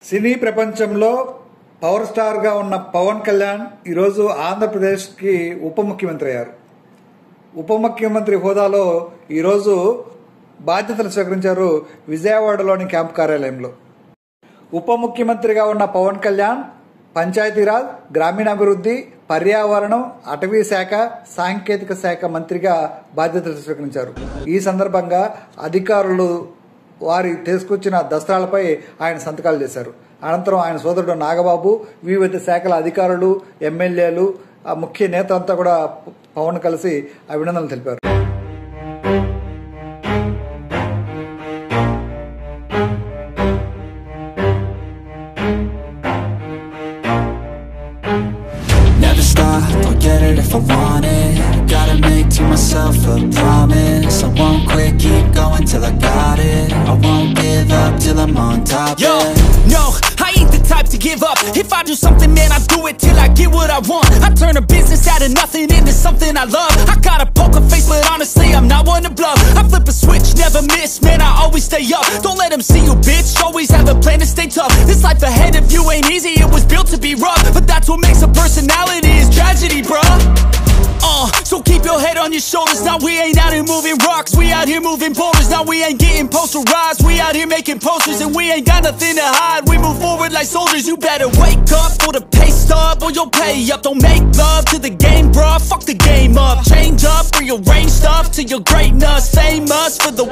సినీ ప్రపంచంలో power star గా ఉన్న పవన్ కళ్యాణ్ ఈరోజు ఆంధ్రప్రదేశ్ కి ఉప ముఖ్యమంత్రి అయ్యారు. ఉప ముఖ్యమంత్రి హోదాలో ఈరోజు బాధ్యతలు స్వీకరించారు విజయవాడలోని క్యాంప్ కార్యాలయంలో. ఉప ముఖ్యమంత్రిగా ఉన్న పవన్ కళ్యాణ్ పంచాయతీరాజ్, గ్రామీణాభివృద్ధి, పర్యావరణం, అటవీ శాఖ, సాంకేతిక శాఖ మంత్రిగా బాధ్యతలు స్వీకరించారు. ఈ సందర్భంగా అధికారులు వారి తీసుకొచ్చిన దస్త్రాలపై ఆయన సంతకాలు చేశారు. అనంతరం ఆయన సోదరుడు నాగబాబు, వివిధ శాఖల అధికారులు, ఎమ్మెల్యేలు, ముఖ్య నేతలంతా కూడా పవన్ కలిసి అభినందనలు తెలిపారు. Don't get it if I want it. Gotta make to myself a promise. I won't quit, keep going till I got it. I won't give up till I'm on top. Yo, no, I ain't the type to give up. If I do something, man, I do it till I get what I want. I turn a business out of nothing into something I love. I got a poker face, but honestly, I'm not one to bluff. I flip a switch, never miss, man, I always stay up. Don't let them see you, bitch, always have a plan to stay tough. This life ahead of you ain't easy, it was built to be rough. But that's what makes a personality, is tragedy, bruh. So keep your head on your shoulders. Now we ain't out here moving rocks, we out here moving boulders. Now we ain't getting posterized, we out here making posters. And we ain't got nothing to hide, we move forward like soldiers. You better wake up for the pay stub, or you'll pay up. Don't make love to the game, bruh, fuck the game up. Change up, rearrange stuff to your greatness. Famous for the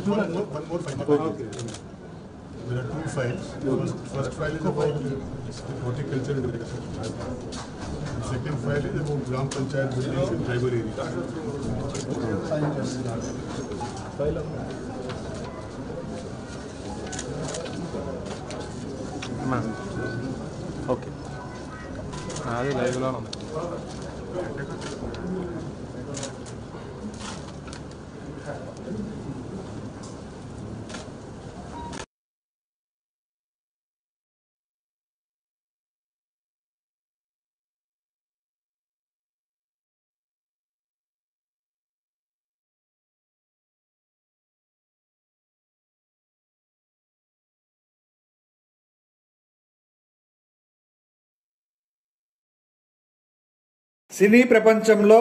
One more file. Okay. There are two files. First file is about horticulture and agriculture. The second file is about Gram Panchayat buildings in tribal areas. Okay. అది లైవ్లో ఉంది. సినీ ప్రపంచంలో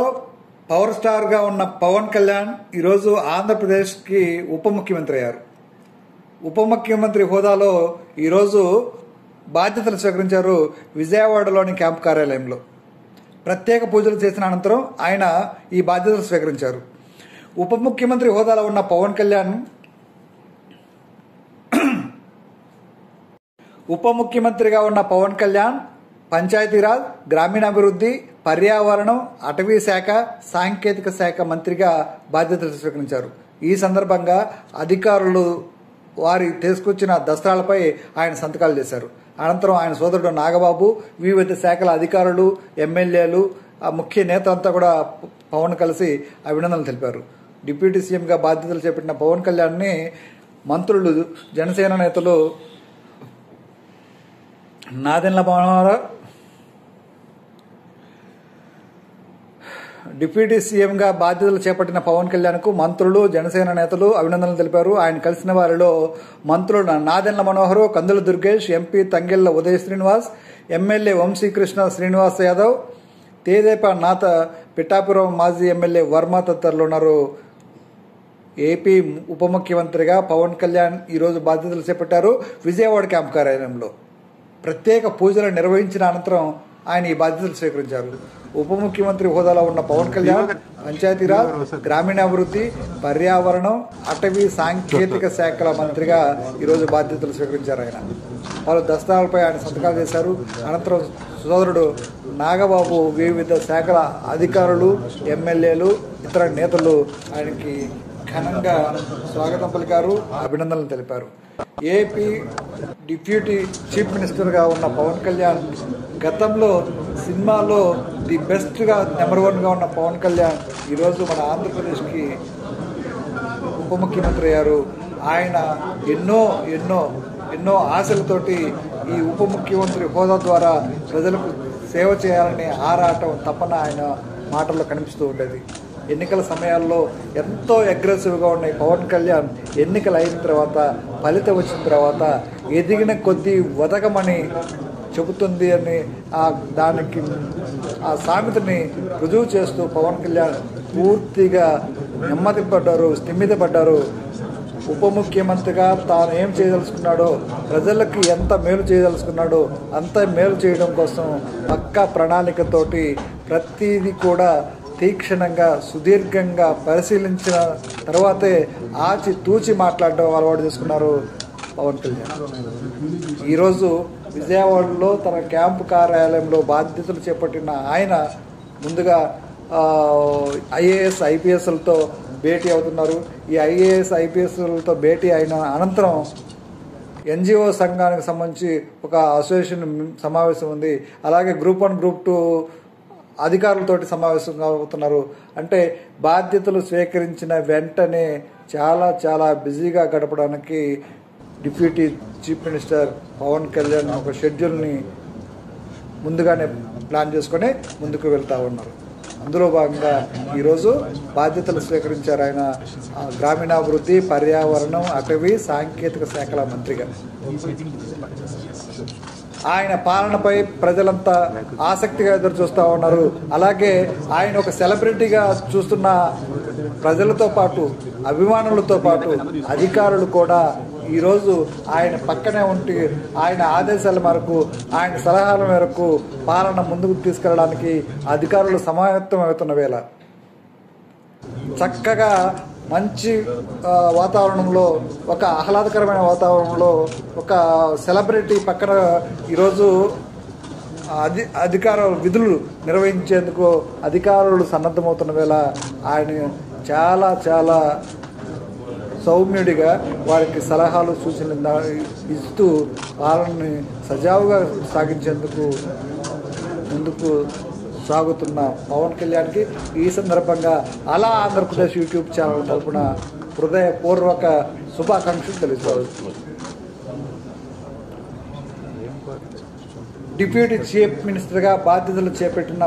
power star గా ఉన్న పవన్ కళ్యాణ్ ఈరోజు ఆంధ్రప్రదేశ్ కి ఉప ముఖ్యమంత్రి అయ్యారు. ఉప ముఖ్యమంత్రి హోదాలో ఈరోజు బాధ్యతలు స్వీకరించారు విజయవాడలోని క్యాంప్ కార్యాలయంలో. ప్రత్యేక పూజలు చేసిన అనంతరం ఆయన ఈ బాధ్యతలు స్వీకరించారు. ఉప ముఖ్యమంత్రి హోదాలో ఉన్న పవన్ కళ్యాణ్ ఉప ముఖ్యమంత్రిగా ఉన్న పవన్ కళ్యాణ్ పంచాయతీరాజ్, గ్రామీణాభివృద్ధి, పర్యావరణం, అటవీ శాఖ, సాంకేతిక శాఖ మంత్రిగా బాధ్యతలు స్వీకరించారు. ఈ సందర్భంగా అధికారులు వారి తీసుకొచ్చిన దస్త్రాలపై ఆయన సంతకాలు చేశారు. అనంతరం ఆయన సోదరుడు నాగబాబు, వివిధ శాఖల అధికారులు, ఎమ్మెల్యేలు, ఆ ముఖ్య నేతలంతా కూడా పవన్ కలిసి అభినందనలు తెలిపారు. డిప్యూటీ సీఎంగా బాధ్యతలు చేపట్టిన పవన్ కళ్యాణ్ని మంత్రులు, జనసేన నేతలు నాదెండ్ల మనోహర్ డిప్యూటీ సీఎంగా బాధ్యతలు చేపట్టిన పవన్ కళ్యాణ్కు మంత్రులు, జనసేన నేతలు అభినందనలు తెలిపారు. ఆయన కలిసిన వారిలో మంత్రులు నాదెండ్ల మనోహర్, కందుల దుర్గేష్, ఎంపీ తంగెళ్ల ఉదయ్ శ్రీనివాస్, ఎమ్మెల్యే వంశీకృష్ణ శ్రీనివాస్ యాదవ్, తేదేపా నాథ, పిఠాపురం మాజీ ఎమ్మెల్యే వర్మ తదితరులు ఉన్నారు. ఏపీ ఉప ముఖ్యమంత్రిగా పవన్ కళ్యాణ్ ఈరోజు బాధ్యతలు చేపట్టారు. విజయవాడ క్యాంప్ కార్యాలయంలో ప్రత్యేక పూజలు నిర్వహించిన అనంతరం ఆయన ఈ బాధ్యతలు స్వీకరించారు. ఉప ముఖ్యమంత్రి హోదాలో ఉన్న పవన్ కళ్యాణ్ పంచాయతీరాజ్, గ్రామీణాభివృద్ధి, పర్యావరణం, అటవీ, సాంకేతిక శాఖల మంత్రిగా ఈరోజు బాధ్యతలు స్వీకరించారు. ఆయన పలు దస్తాలపై ఆయన సంతకాలు చేశారు. అనంతరం సోదరుడు నాగబాబు, వివిధ శాఖల అధికారులు, ఎమ్మెల్యేలు, ఇతర నేతలు ఆయనకి ఘనంగా స్వాగతం పలికారు, అభినందనలు తెలిపారు. ఏపీ డిప్యూటీ చీఫ్ మినిస్టర్గా ఉన్న పవన్ కళ్యాణ్ గతంలో సినిమాలో ది బెస్ట్గా నెంబర్ 1గా ఉన్న పవన్ కళ్యాణ్ ఈరోజు మన ఆంధ్రప్రదేశ్కి ఉప ముఖ్యమంత్రి అయ్యారు. ఆయన ఎన్నో ఎన్నో ఎన్నో ఆశలతోటి ఈ ఉప ముఖ్యమంత్రి హోదా ద్వారా ప్రజలకు సేవ చేయాలనే ఆరాటం, తపన ఆయన మాటల్లో కనిపిస్తూ ఉండేది. ఎన్నికల సమయాల్లో ఎంతో అగ్రెసివ్గా ఉన్న పవన్ కళ్యాణ్ ఎన్నికలు అయిన తర్వాత, ఫలితం వచ్చిన తర్వాత ఎదిగిన కొద్దీ వదగమని చెబుతుంది అని దానికి ఆ సామెతని రుజువు చేస్తూ పవన్ కళ్యాణ్ పూర్తిగా నెమ్మదిపడ్డారు, స్థిమితపడ్డారు. ఉప ముఖ్యమంత్రిగా తాను ఏం చేయదలుచుకున్నాడో, ప్రజలకు ఎంత మేలు చేయదలుచుకున్నాడో అంత మేలు చేయడం కోసం పక్కా ప్రణాళికతోటి ప్రతిదీ కూడా తీక్షణంగా, సుదీర్ఘంగా పరిశీలించిన తర్వాతే ఆచి తూచి మాట్లాడడం అలవాటు చేసుకున్నారు పవన్ కళ్యాణ్. ఈరోజు విజయవాడలో తన క్యాంపు కార్యాలయంలో బాధ్యతలు చేపట్టిన ఆయన ముందుగా ఐఏఎస్, ఐపీఎస్లతో భేటీ అవుతున్నారు. ఈ ఐఏఎస్, ఐపీఎస్లతో భేటీ అయిన అనంతరం ఎన్జిఓ సంఘానికి సంబంధించి ఒక అసోసియేషన్ సమావేశం ఉంది. అలాగే గ్రూప్ 1, గ్రూప్ 2 అధికారులతోటి సమావేశం అవుతున్నారు. అంటే బాధ్యతలు స్వీకరించిన వెంటనే చాలా చాలా బిజీగా గడపడానికి deputy chief minister Pawan Kalyan ఒక షెడ్యూల్ని ముందుగానే ప్లాన్ చేసుకొని ముందుకు వెళ్తూ ఉన్నారు. అందులో భాగంగా ఈరోజు బాధ్యతలు స్వీకరించారు ఆయన గ్రామీణాభివృద్ధి, పర్యావరణం, అటవీ, సాంకేతిక శాఖల మంత్రిగా. ఆయన పాలనపై ప్రజలంతా ఆసక్తిగా ఎదురు చూస్తూ ఉన్నారు. అలాగే ఆయన ఒక సెలబ్రిటీగా చూస్తున్న ప్రజలతో పాటు, అభిమానులతో పాటు అధికారులు కూడా ఈరోజు ఆయన పక్కనే ఉండి ఆయన ఆదేశాల మేరకు, ఆయన సలహాల మేరకు పాలన ముందుకు తీసుకెళ్ళడానికి అధికారులు సమాయత్తం అవుతున్న వేళ చక్కగా మంచి వాతావరణంలో, ఒక ఆహ్లాదకరమైన వాతావరణంలో ఒక సెలబ్రిటీ పక్కన ఈరోజు అధికార విధులు నిర్వహించేందుకు అధికారులు సన్నద్ధమవుతున్న వేళ ఆయన చాలా చాలా సౌమ్యుడిగా వారికి సలహాలు, సూచనలు ఇస్తూ పాలనని సజావుగా సాగించేందుకు ముందుకు సాగుతున్న పవన్ కళ్యాణ్కి ఈ సందర్భంగా అలా ఆంధ్రప్రదేశ్ యూట్యూబ్ ఛానల్ తరపున హృదయపూర్వక శుభాకాంక్షలు తెలుసుకోవచ్చు. డిప్యూటీ చీఫ్ మినిస్టర్గా బాధ్యతలు చేపట్టిన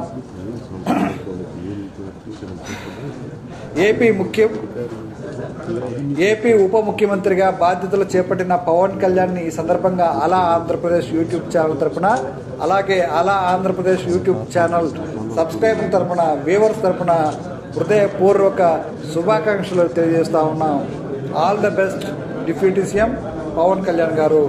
ఏపీ ఉప ముఖ్యమంత్రిగా బాధ్యతలు చేపట్టిన పవన్ కళ్యాణ్ ఈ సందర్భంగా అలా ఆంధ్రప్రదేశ్ యూట్యూబ్ ఛానల్ తరపున, అలాగే అలా ఆంధ్రప్రదేశ్ యూట్యూబ్ ఛానల్ సబ్స్క్రైబర్ తరపున, వ్యూవర్స్ తరపున హృదయపూర్వక శుభాకాంక్షలు తెలియజేస్తా ఉన్నాం. All the best deputy CM Pawan Kalyan garu.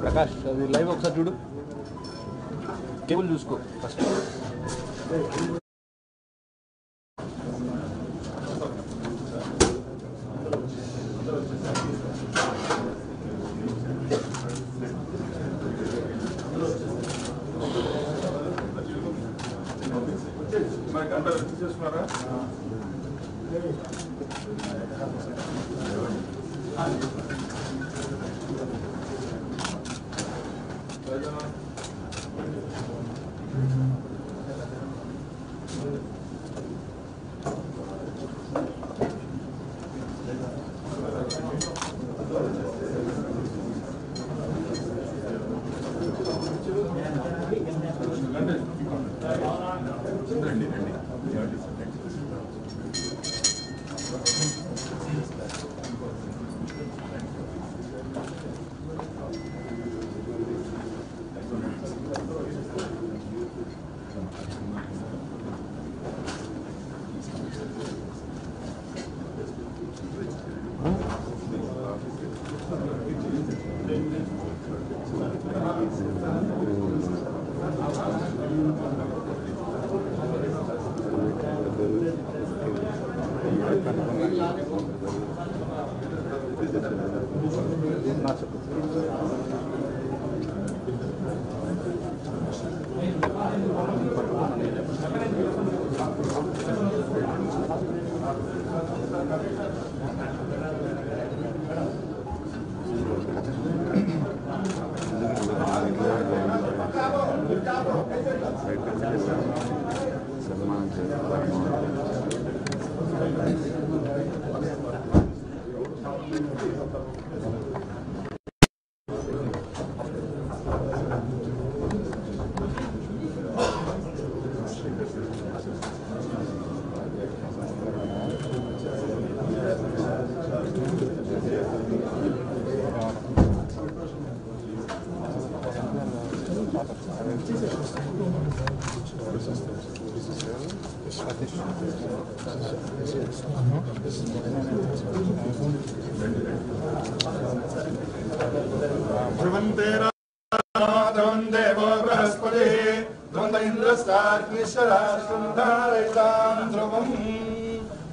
Prakash అది లైవ్ ఒకసారి చూడు. కేబుల్ చూసుకో ఫస్ట్.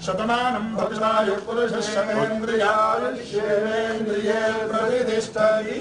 शतमानं भविष्यायुः पुरुषः शतेन्द्रियायुष्येन्द्रिये प्रतिष्ठति।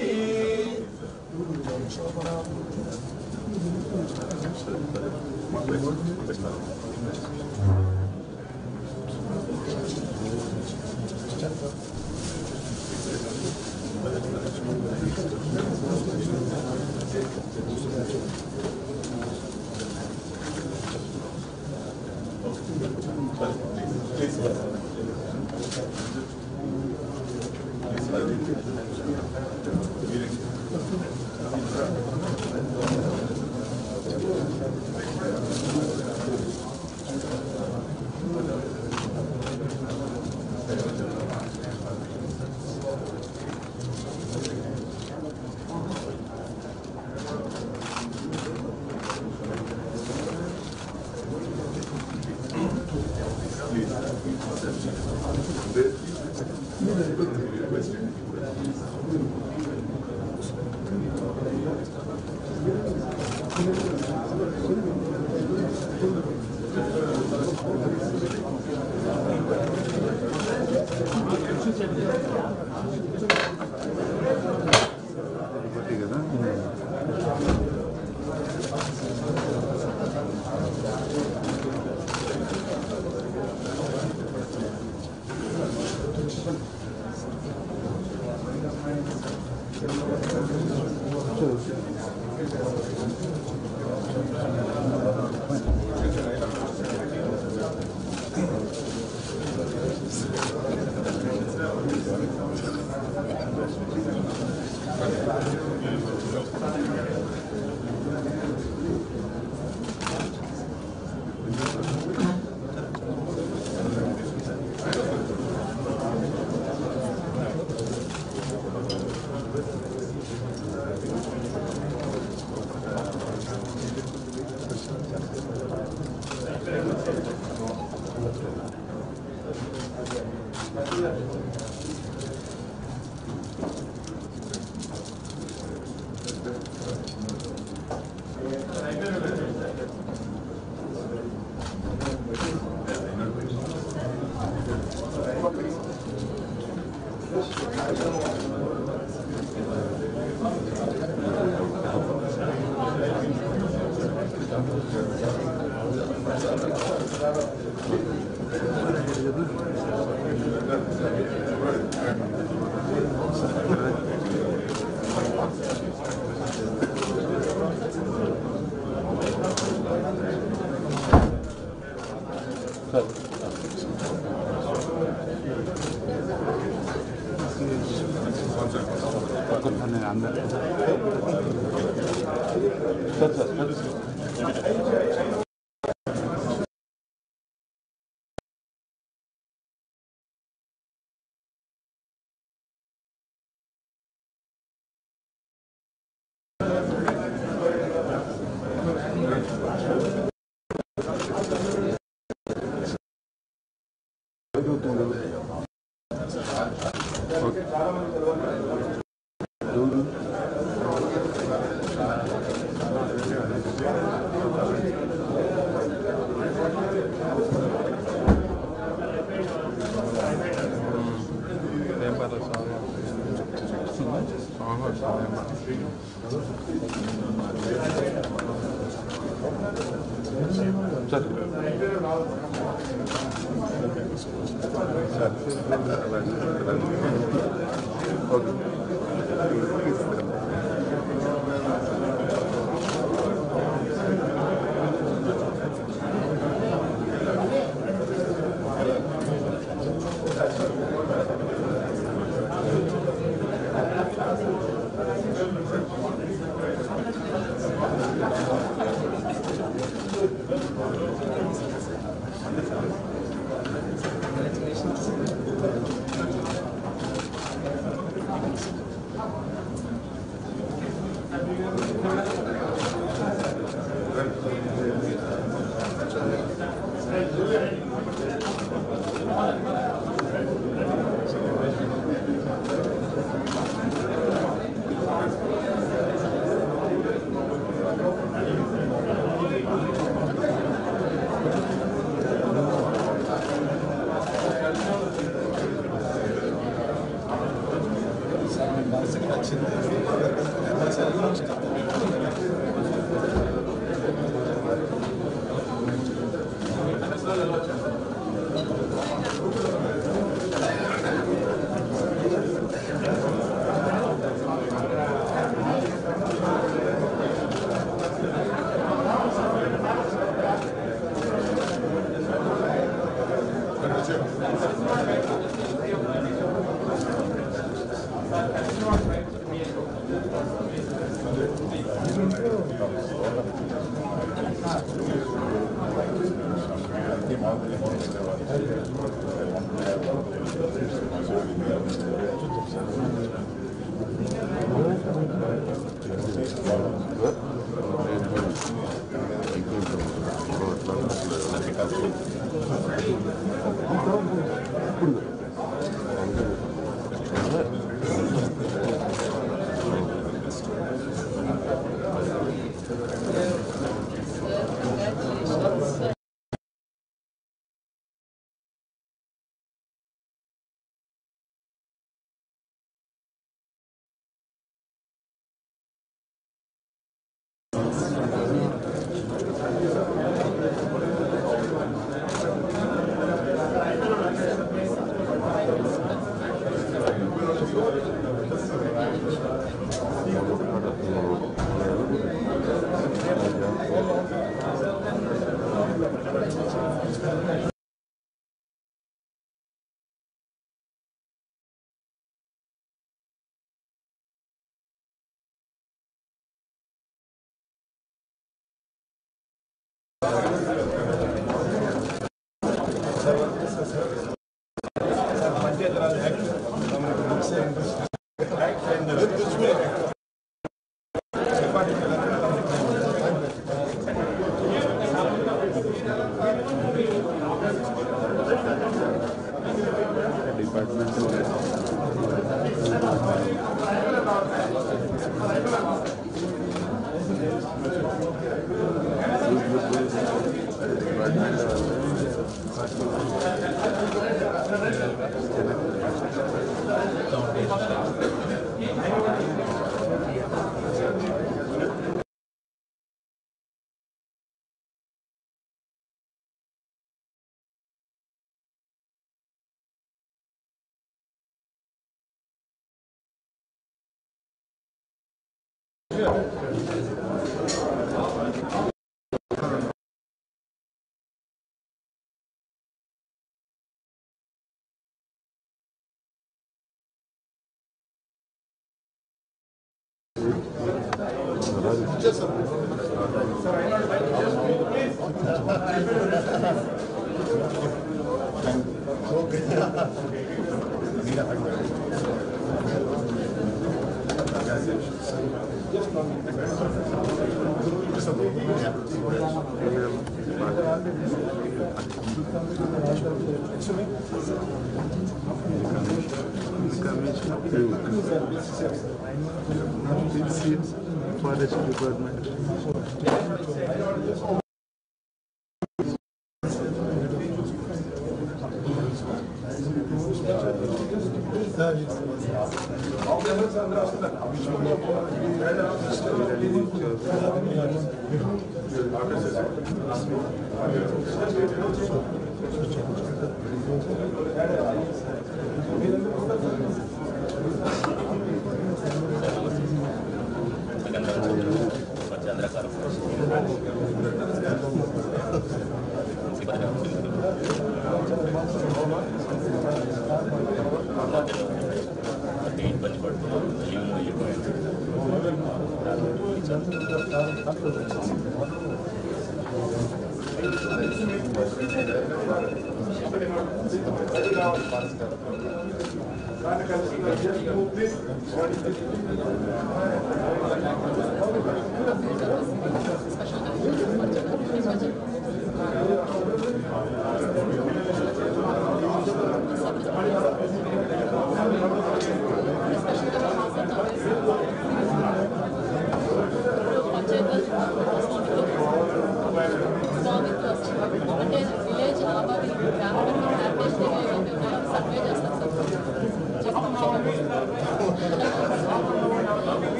Forest Department.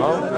Well,